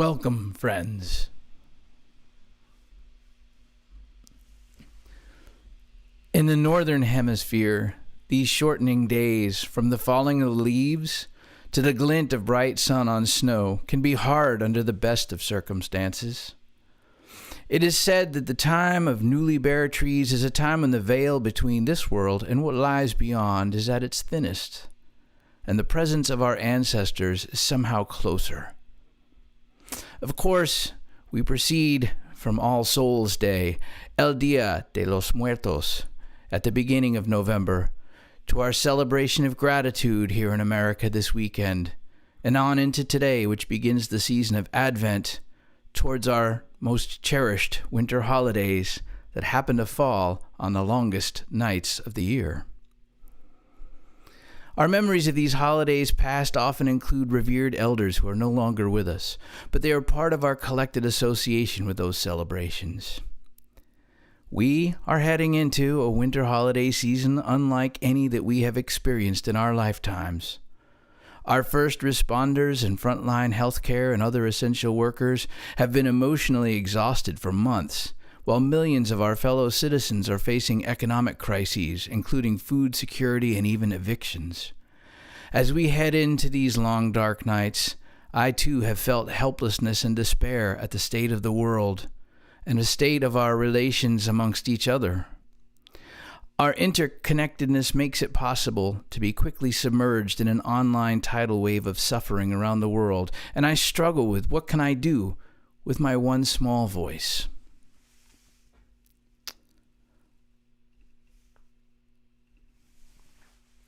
Welcome, friends. In the northern hemisphere, these shortening days, from the falling of leaves to the glint of bright sun on snow, can be hard under the best of circumstances. It is said that the time of newly bare trees is a time when the veil between this world and what lies beyond is at its thinnest, and the presence of our ancestors is somehow closer. Of course, we proceed from All Souls' Day, El Dia de los Muertos, at the beginning of November, to our celebration of gratitude here in America this weekend, and on into today, which begins the season of Advent, towards our most cherished winter holidays that happen to fall on the longest nights of the year. Our memories of these holidays past often include revered elders who are no longer with us, but they are part of our collected association with those celebrations. We are heading into a winter holiday season unlike any that we have experienced in our lifetimes. Our first responders and frontline healthcare and other essential workers have been emotionally exhausted for months, while millions of our fellow citizens are facing economic crises, including food security and even evictions. As we head into these long, dark nights, I too have felt helplessness and despair at the state of the world and the state of our relations amongst each other. Our interconnectedness makes it possible to be quickly submerged in an online tidal wave of suffering around the world, and I struggle with what can I do with my one small voice.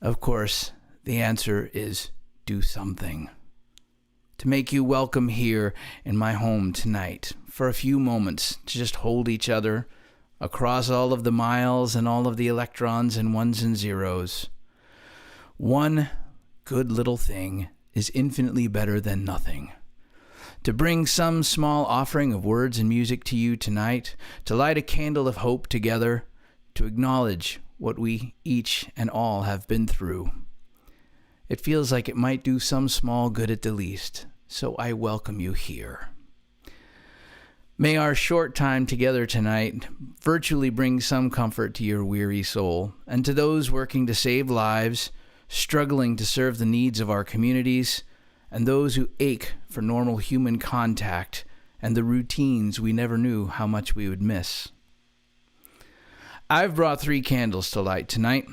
Of course, the answer is do something. To make you welcome here in my home tonight for a few moments to just hold each other across all of the miles and all of the electrons and ones and zeros. One good little thing is infinitely better than nothing. To bring some small offering of words and music to you tonight, to light a candle of hope together, to acknowledge what we each and all have been through. It feels like it might do some small good at the least, so I welcome you here. May our short time together tonight virtually bring some comfort to your weary soul, and to those working to save lives, struggling to serve the needs of our communities, and those who ache for normal human contact and the routines we never knew how much we would miss. I've brought 3 candles to light tonight.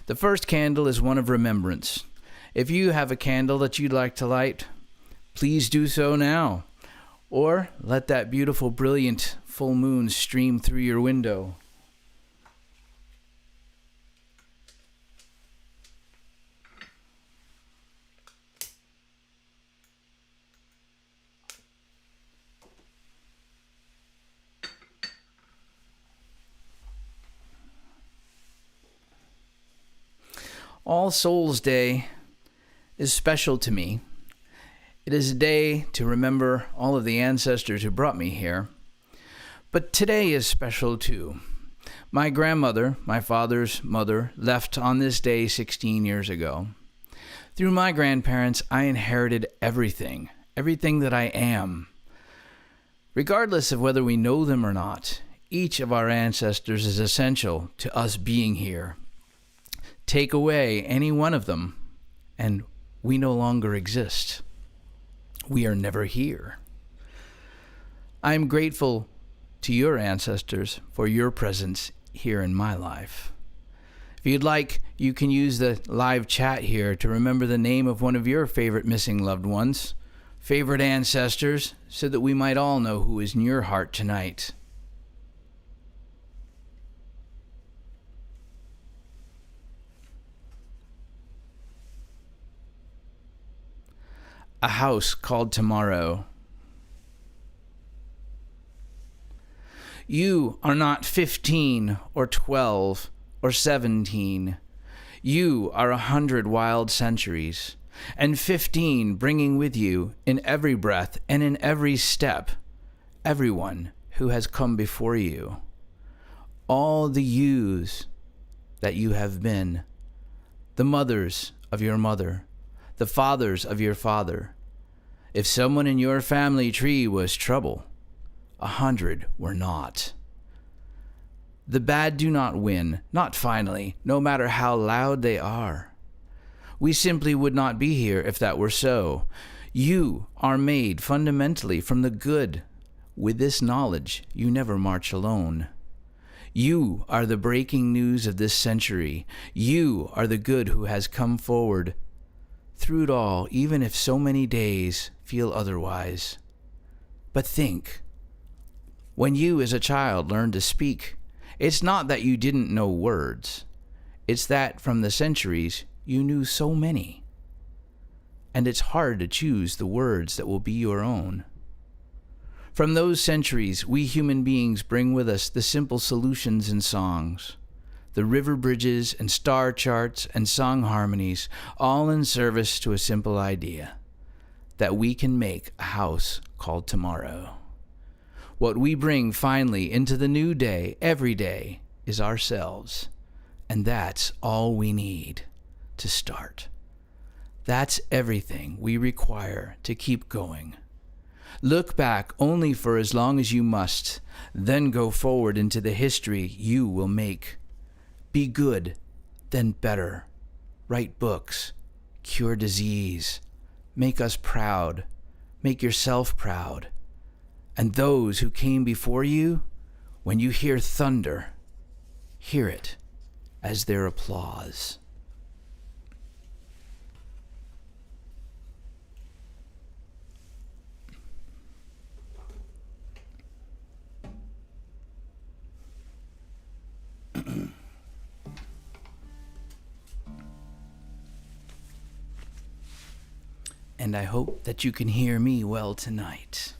The first candle is one of remembrance. If you have a candle that you'd like to light, please do so now. Or let that beautiful, brilliant full moon stream through your window. All Souls Day is special to me. It is a day to remember all of the ancestors who brought me here. But today is special too. My grandmother, my father's mother, left on this day 16 years ago. Through my grandparents, I inherited everything that I am. Regardless of whether we know them or not, each of our ancestors is essential to us being here. Take away any one of them, and we no longer exist. We are never here. I am grateful to your ancestors for your presence here in my life. If you'd like, you can use the live chat here to remember the name of one of your favorite missing loved ones, favorite ancestors, so that we might all know who is in your heart tonight. A house called tomorrow. You are not 15 or 12 or 17. You are 100 wild centuries, and 15 bringing with you in every breath and in every step everyone who has come before you. All the yous that you have been, the mothers of your mother, the fathers of your father, If someone in your family tree was trouble, 100 were not. The bad do not win, not finally, no matter how loud they are. We simply would not be here if that were so. You are made fundamentally from the good. With this knowledge, you never march alone. You are the breaking news of this century. You are the good who has come forward. Through it all, even if so many days feel otherwise. But think, when you as a child learned to speak, it's not that you didn't know words. It's that from the centuries, you knew so many. And it's hard to choose the words that will be your own. From those centuries, we human beings bring with us the simple solutions in songs, the river bridges and star charts and song harmonies, all in service to a simple idea, that we can make a house called tomorrow. What we bring finally into the new day, every day, is ourselves. And that's all we need to start. That's everything we require to keep going. Look back only for as long as you must, then go forward into the history you will make. Be good, then better. Write books, cure disease, make us proud, make yourself proud. And those who came before you, when you hear thunder, hear it as their applause. And I hope that you can hear me well tonight.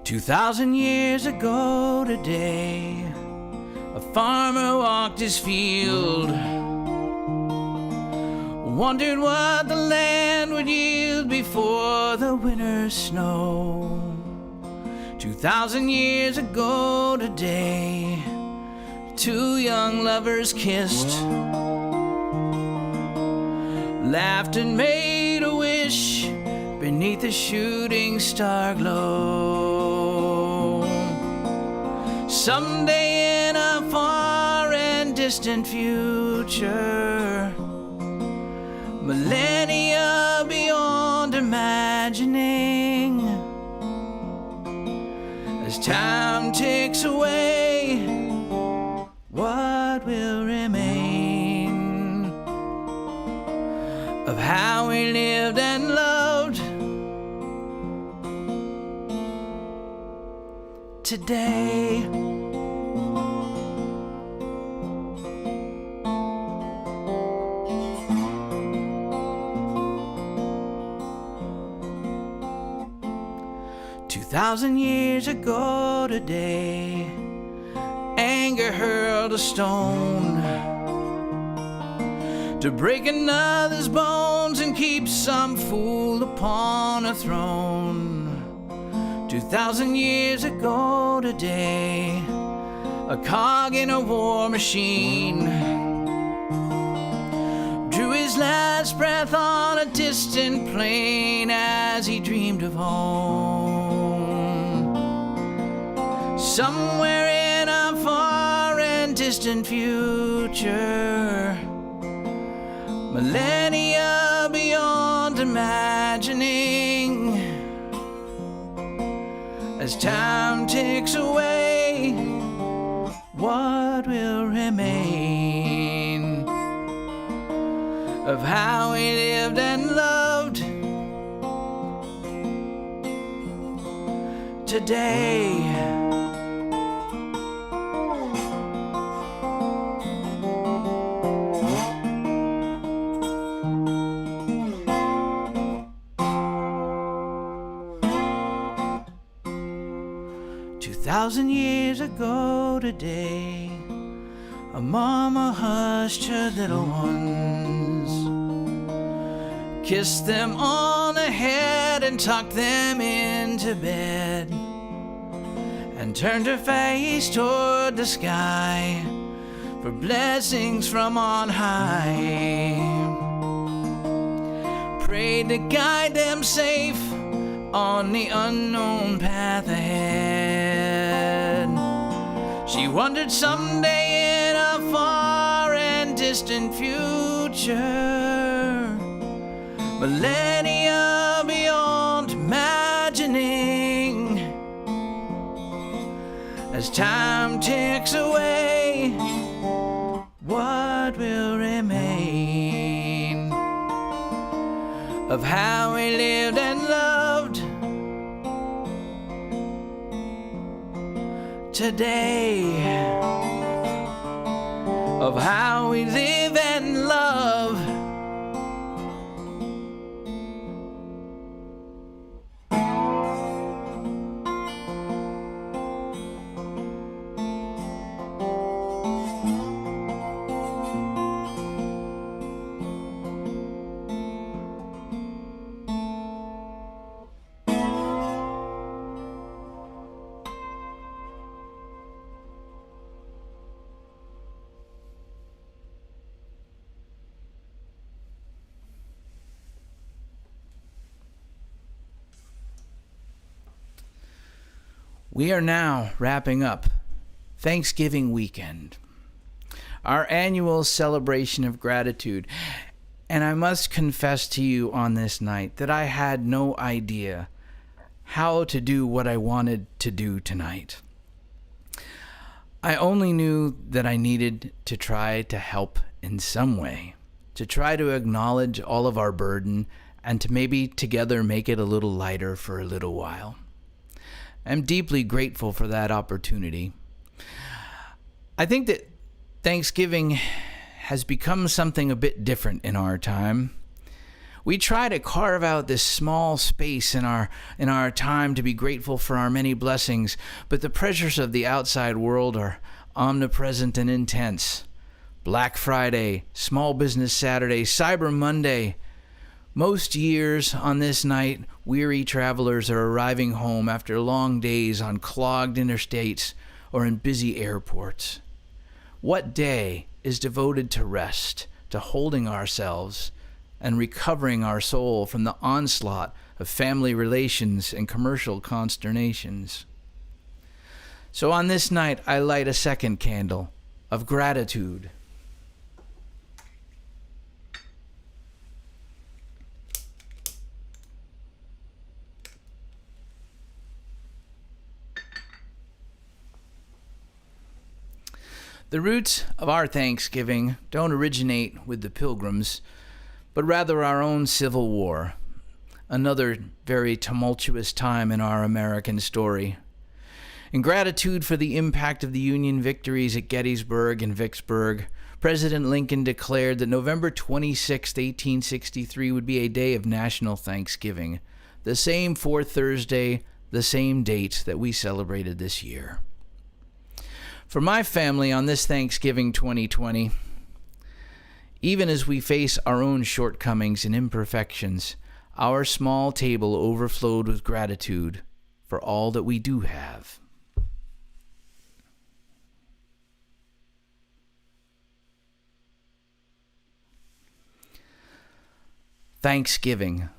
2,000 years ago today, a farmer walked his field, wondered what the land would yield before the winter's snow. 2,000 years ago today, two young lovers kissed, laughed and made a wish beneath a shooting star glow. Someday in a far and distant future, millennia beyond imagining, as time ticks away, what will remain of how we lived and loved today? Thousand years ago today, anger hurled a stone to break another's bones and keep some fool upon a throne. 2,000 years ago today, a cog in a war machine drew his last breath on a distant plain as he dreamed of home. Somewhere in a far and distant future, millennia beyond imagining, as time ticks away, what will remain of how we lived and loved today? 2,000 years ago today, a mama hushed her little ones, kissed them on the head and tucked them into bed. and turned her face toward the sky for blessings from on high. Prayed to guide them safe on the unknown path ahead. She wondered someday in a far and distant future, millennia beyond imagining, as time ticks away, what will remain of how we lived and loved today, of how we live and love. We are now wrapping up Thanksgiving weekend, our annual celebration of gratitude. And I must confess to you on this night that I had no idea how to do what I wanted to do tonight. I only knew that I needed to try to help in some way, to try to acknowledge all of our burden and to maybe together make it a little lighter for a little while. I'm deeply grateful for that opportunity. I think that Thanksgiving has become something a bit different in our time. We try to carve out this small space in our time to be grateful for our many blessings, but the pressures of the outside world are omnipresent and intense. Black Friday, Small Business Saturday, Cyber Monday. Most years on this night, weary travelers are arriving home after long days on clogged interstates or in busy airports. What day is devoted to rest, to holding ourselves, and recovering our soul from the onslaught of family relations and commercial consternations? So on this night, I light a second candle of gratitude. The roots of our Thanksgiving don't originate with the Pilgrims, but rather our own Civil War, another very tumultuous time in our American story. In gratitude for the impact of the Union victories at Gettysburg and Vicksburg, President Lincoln declared that November 26, 1863 would be a day of national Thanksgiving, the same fourth Thursday, the same date that we celebrated this year. For my family on this Thanksgiving 2020, even as we face our own shortcomings and imperfections, our small table overflowed with gratitude for all that we do have. Thanksgiving.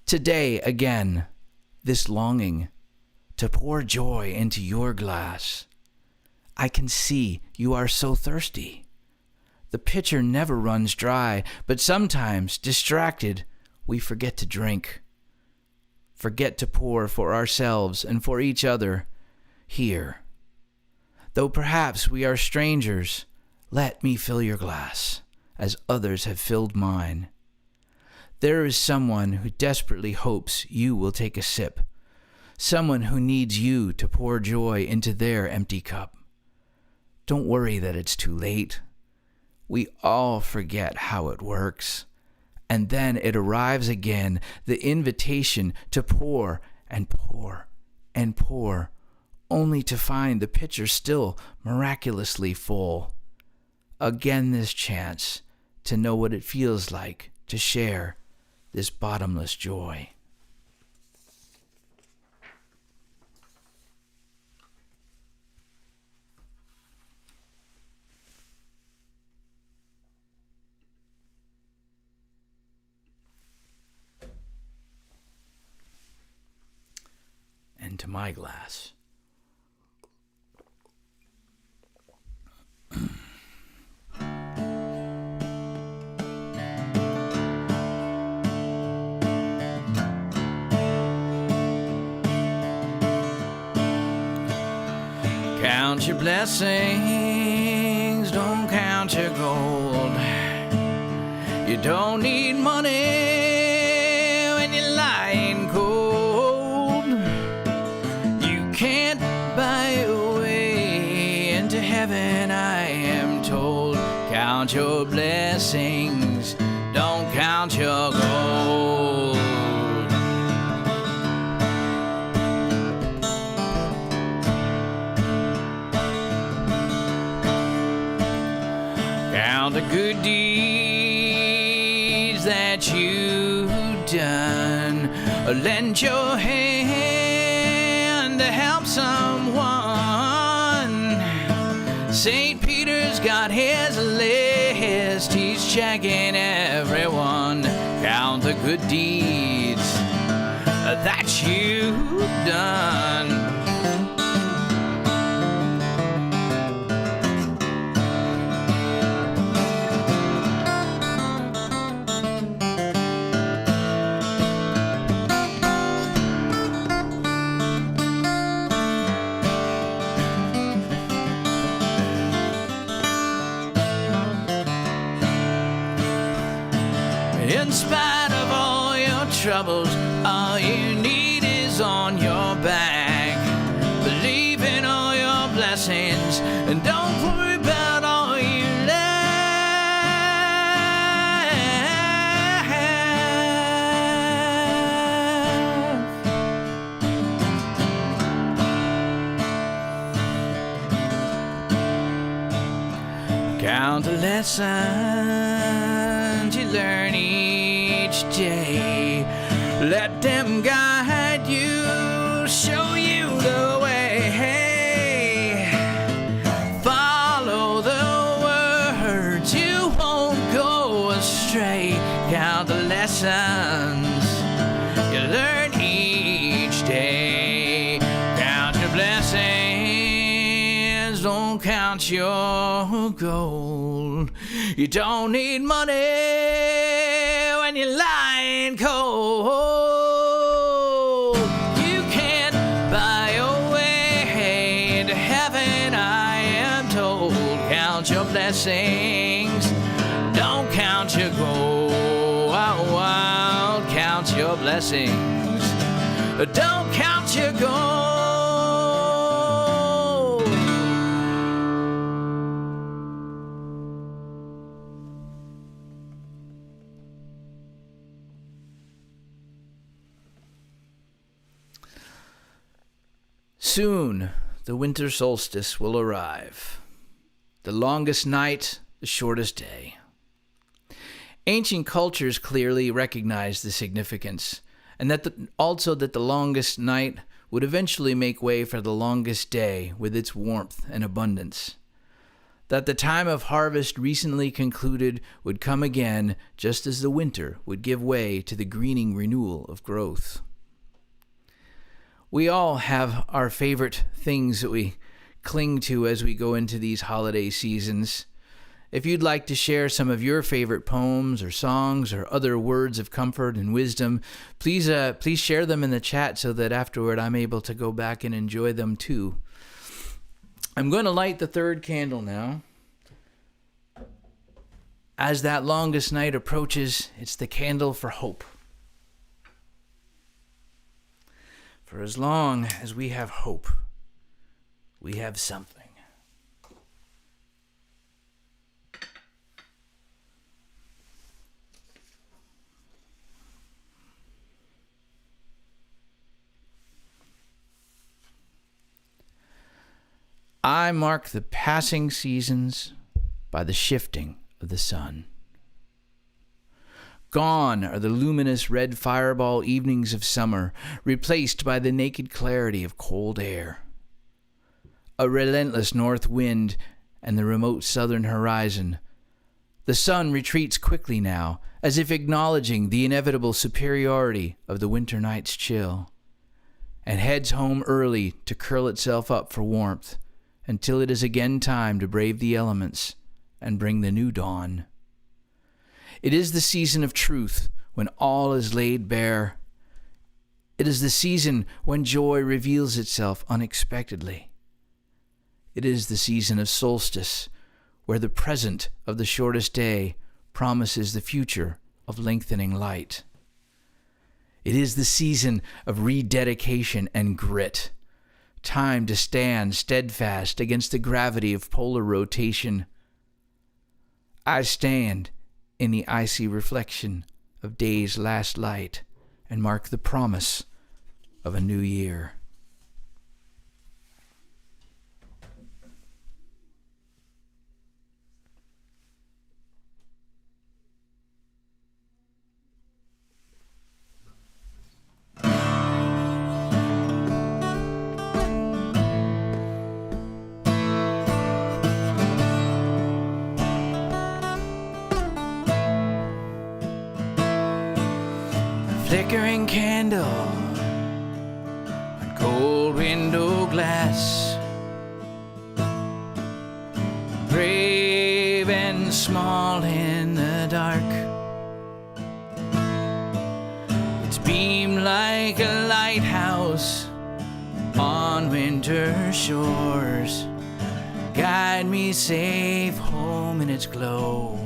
Today, again, this longing to pour joy into your glass. I can see you are so thirsty. The pitcher never runs dry, but sometimes, distracted, we forget to drink. Forget to pour for ourselves and for each other here. Though perhaps we are strangers, let me fill your glass, as others have filled mine. There is someone who desperately hopes you will take a sip. Someone who needs you to pour joy into their empty cup. Don't worry that it's too late. We all forget how it works. And then it arrives again, the invitation to pour and pour and pour, only to find the pitcher still miraculously full. Again this chance to know what it feels like to share this bottomless joy. my glass. Count your blessings, don't count your gold. You don't need money when you're lying cold. You can't buy your way into heaven, I am told. Count your blessings, don't count your gold. Count the good deeds that you've done. Lend your hand to help someone. St. Peter's got his list, he's checking everyone. Count the good deeds that you've done. In spite of all your troubles, all you need is on your back. Believe in all your blessings and don't worry about all you lack. Count the lessons you learn each day. Let them guide you, show you the way. Follow the words, you won't go astray. Count the lessons you learn each day. Count your blessings, don't count your gold. You don't need money when you're lying cold. You can't buy your way into heaven, I am told. Count your blessings, don't count your gold. Count your blessings, don't count your gold. Soon, the winter solstice will arrive. The longest night, the shortest day. Ancient cultures clearly recognized the significance, and also that the longest night would eventually make way for the longest day with its warmth and abundance. That the time of harvest recently concluded would come again just as the winter would give way to the greening renewal of growth. We all have our favorite things that we cling to as we go into these holiday seasons. If you'd like to share some of your favorite poems or songs or other words of comfort and wisdom, please share them in the chat so that afterward I'm able to go back and enjoy them too. I'm going to light the third candle now. As that longest night approaches, it's the candle for hope. For as long as we have hope, we have something. I mark the passing seasons by the shifting of the sun. Gone are the luminous red fireball evenings of summer, replaced by the naked clarity of cold air. A relentless north wind and the remote southern horizon. The sun retreats quickly now, as if acknowledging the inevitable superiority of the winter night's chill. and heads home early to curl itself up for warmth until it is again time to brave the elements and bring the new dawn. It is the season of truth when all is laid bare. It is the season when joy reveals itself unexpectedly. It is the season of solstice, where the present of the shortest day promises the future of lengthening light. It is the season of rededication and grit, time to stand steadfast against the gravity of polar rotation. I stand in the icy reflection of day's last light and mark the promise of a new year. Flickering candle on cold window glass, brave and small in the dark. Its beam like a lighthouse on winter shores, guide me safe home in its glow.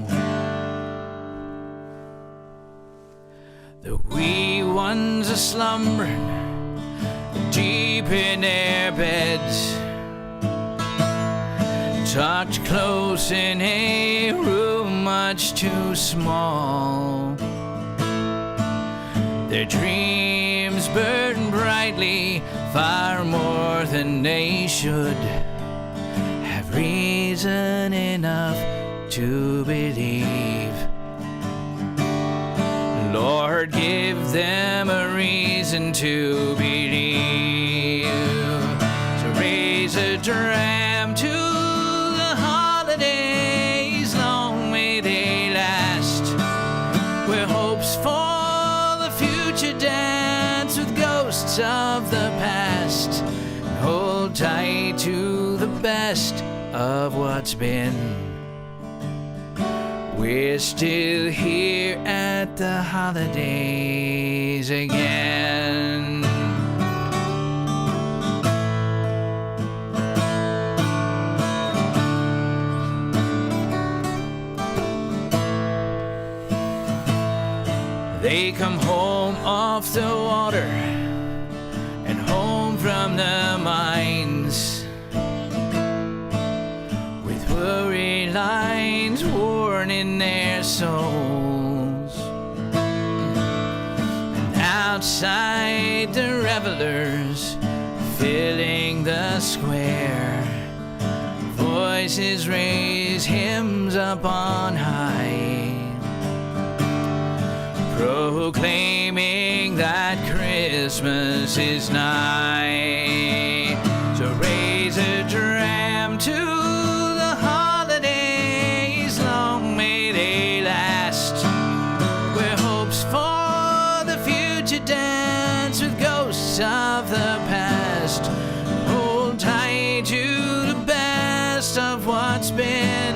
The wee ones are slumbering deep in their beds, tucked close in a room much too small. Their dreams burn brightly, far more than they should have reason enough to believe. Lord, give them a reason to believe. So raise a dram to the holidays, long may they last, where hopes for the future dance with ghosts of the past. Hold tight to the best of what's been. We're still here at the holidays again. They come home off the water and home from the mines, with worry lines worn in their souls. And outside, the revelers filling the square, voices raise hymns up on high, proclaiming that Christmas is nigh. So raise a dram to the holidays, long may they last, where hopes for the future dance with ghosts of the past. Hold tight to the best of what's been.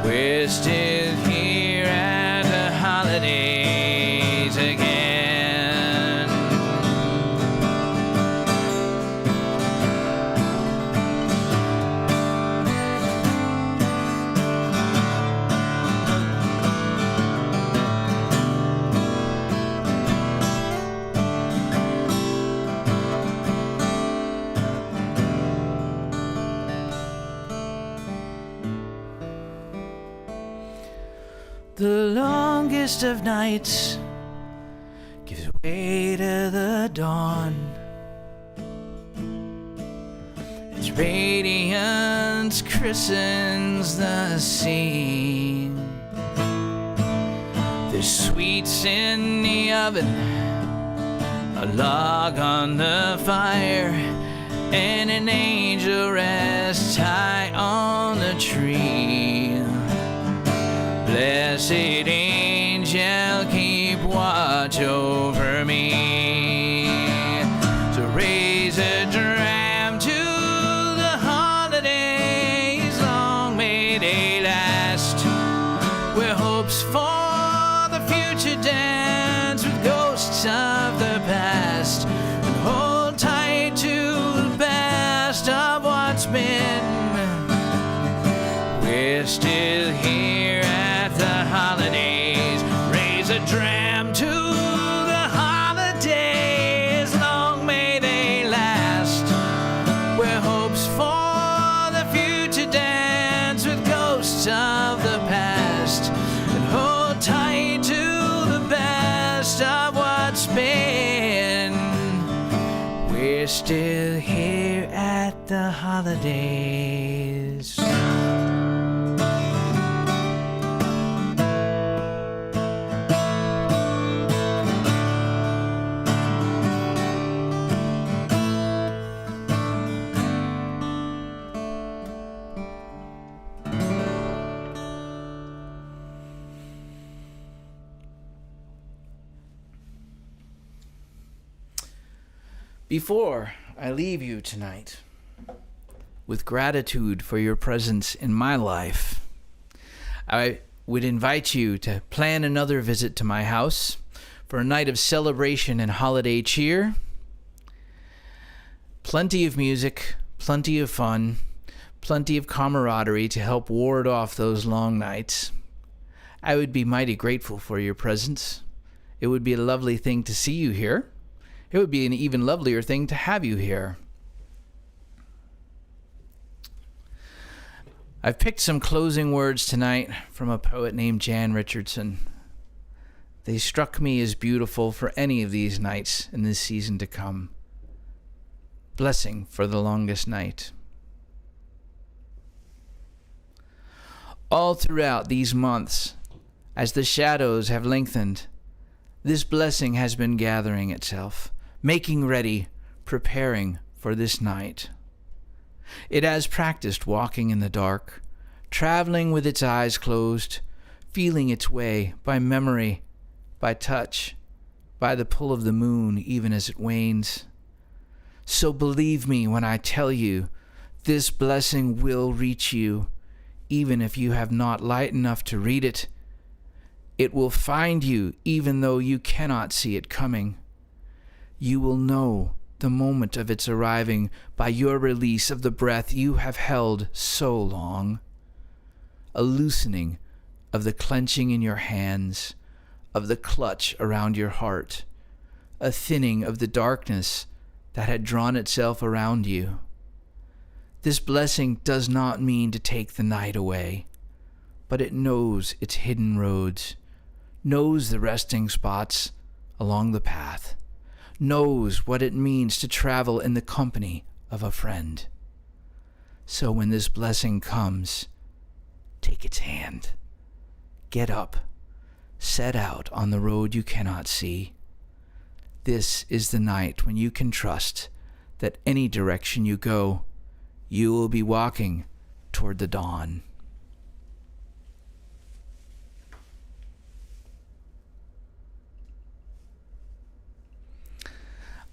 We're still here at the holidays again. The longest of nights gives way to the dawn. Its radiance christens the scene. There's sweets in the oven, a log on the fire, and an angel rests high on the tree. Blessed angel, keep watch over me. been. We're still here at the holidays. Raise a dram to the holidays. Long may they last. Where hopes for the future dance with ghosts of the past. And hold tight to the best of what's been. We're still here at the holidays. Before I leave you tonight, with gratitude for your presence in my life, I would invite you to plan another visit to my house for a night of celebration and holiday cheer. Plenty of music, plenty of fun, plenty of camaraderie to help ward off those long nights. I would be mighty grateful for your presence. It would be a lovely thing to see you here. It would be an even lovelier thing to have you here. I've picked some closing words tonight from a poet named Jan Richardson. They struck me as beautiful for any of these nights in this season to come. Blessing for the longest night. All throughout these months, as the shadows have lengthened, this blessing has been gathering itself, making ready, preparing for this night. It has practiced walking in the dark, traveling with its eyes closed, feeling its way by memory, by touch, by the pull of the moon even as it wanes. So believe me when I tell you, this blessing will reach you, even if you have not light enough to read it. It will find you even though you cannot see it coming. You will know the moment of its arriving by your release of the breath you have held so long. A loosening of the clenching in your hands, of the clutch around your heart, a thinning of the darkness that had drawn itself around you. This blessing does not mean to take the night away, but it knows its hidden roads, knows the resting spots along the path, knows what it means to travel in the company of a friend. So when this blessing comes, take its hand, get up, set out on the road you cannot see. This is the night when you can trust that any direction you go, you will be walking toward the dawn.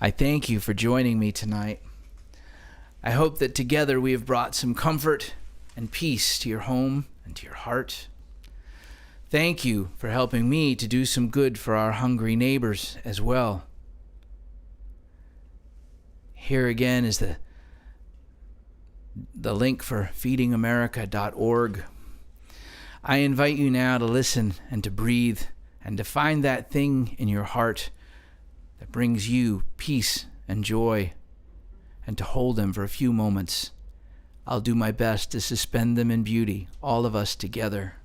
I thank you for joining me tonight. I hope that together we have brought some comfort and peace to your home and to your heart. Thank you for helping me to do some good for our hungry neighbors as well. Here again is the link for feedingamerica.org. I invite you now to listen and to breathe and to find that thing in your heart that brings you peace and joy, and to hold them for a few moments. I'll do my best to suspend them in beauty, all of us together.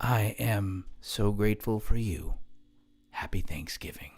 I am so grateful for you. Happy Thanksgiving.